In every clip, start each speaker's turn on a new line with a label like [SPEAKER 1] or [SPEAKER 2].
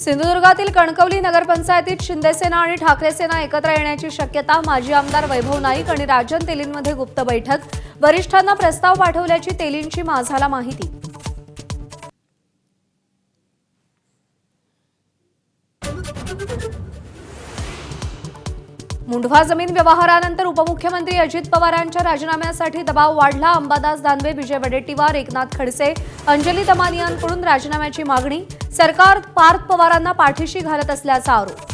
[SPEAKER 1] सिंधुदुर्गातील कणकवली नगरपंचायतीत शिंदेसेना आणि ठाकरेसेना एकत्र येण्याची शक्यता। माजी आमदार वैभव नाईक आणि राजन तेलींमध्ये गुप्त बैठक। वरिष्ठांना प्रस्ताव पाठवल्याची तेलींची माझाला माहिती। मुंढवा जमीन व्यवहारानंतर उपमुख्यमंत्री अजित पवारांच्या राजीनाम्यासाठी दबाव वाढला। अंबादास दानवे, विजय वडेट्टीवार, एकनाथ खडसे, अंजली दमानियांकडून राजीनाम्याची मागणी। सरकार पार्थ पवारांना पाठीशी घालत असल्याचा आरोप।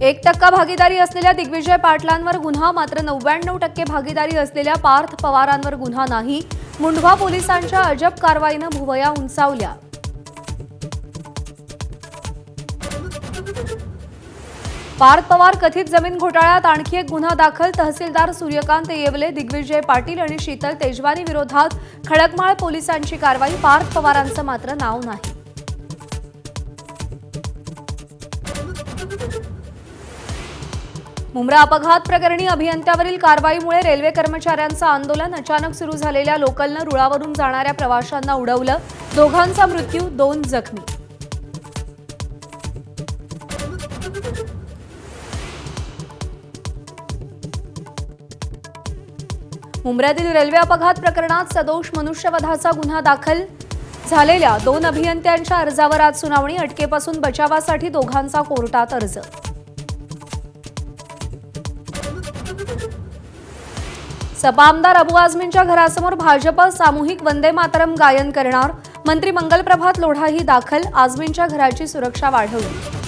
[SPEAKER 1] 1% भागीदारी असलेल्या दिग्विजय पाटलांवर गुन्हा, मात्र 99% भागीदारी असलेल्या पार्थ पवारांवर गुन्हा नाही। मुंढवा पोलिसांच्या अजब कारवाईने भुवया उंचावल्या। पार्थ पवार कथित जमीन घोटाळ्यात आणखी एक गुन्हा दाखल। तहसीलदार सूर्यकांत येवले, दिग्विजय पाटील आणि शीतल तेजवानी विरोधात खडकमाळ पोलिसांची कारवाई। पार्थ पवारांचं मात्र नाव नाही। मुंब्रा अपघात प्रकरणी अभियंत्यावरील कारवाईमुळे रेल्वे कर्मचाऱ्यांचं आंदोलन। अचानक सुरू झालेल्या लोकलनं रुळावरून जाणाऱ्या प्रवाशांना उडवलं। दोघांचा मृत्यू, 2 जखमी। मुंब्र्यातील रेल्वे अपघात प्रकरणात सदोष मनुष्यवधाचा गुन्हा दाखल झालेल्या 2 अभियंत्यांच्या अर्जावर आज सुनावणी। अटकेपासून बचावासाठी दोघांचा कोर्टात अर्ज। सपा आमदार अबू आझमींच्या घरासमोर भाजप सामूहिक वंदे मातरम गायन करणार। मंत्री मंगलप्रभात लोढाही दाखल। आझमींच्या घराची सुरक्षा वाढवली।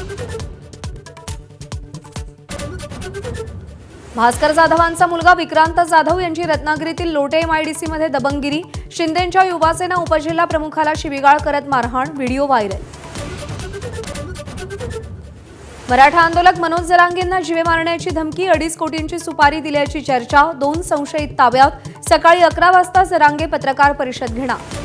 [SPEAKER 1] भास्कर जाधवांचा मुलगा विक्रांत जाधव यांची रत्नागिरीतील लोटे MIDC मध्ये दबंगगिरी। शिंदेंच्या युवासेना उपजिल्हा प्रमुखाला शिवीगाळ करत मारहाण, व्हिडिओ व्हायरल। मराठा आंदोलक मनोज जरांगेंना जीवे मारण्याची धमकी, 2.5 कोटींची सुपारी दिल्याची चर्चा। 2 संशयित ताब्यात। सकाळी 11 वाजता जरांगे पत्रकार परिषद घेणार।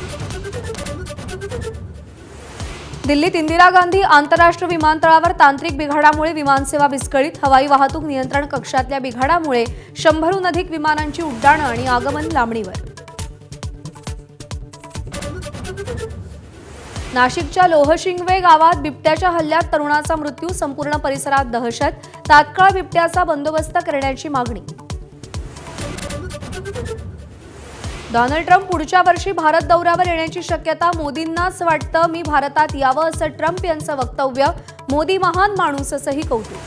[SPEAKER 1] दिल्लीत इंदिरा गांधी आंतरराष्ट्रीय विमानतळावर तांत्रिक बिघाडामुळे विमानसेवा विस्कळीत। हवाई वाहतूक नियंत्रण कक्षातल्या बिघाडामुळे 100हून अधिक विमानांची उड्डाणं आणि आगमन लांबणीवर। नाशिकच्या लोहशिंगवे गावात बिबट्याच्या हल्ल्यात तरुणाचा मृत्यू। संपूर्ण परिसरात दहशत। तात्काळ बिबट्याचा बंदोबस्त करण्याची मागणी। डोनाल्ड ट्रम्प पुढच्या वर्षी भारत दौऱ्यावर येण्याची शक्यता। मोदींनाच वाटतं मी भारतात यावं, असं ट्रम्प यांचं वक्तव्य। मोदी महान माणूस, असंही कौतुक।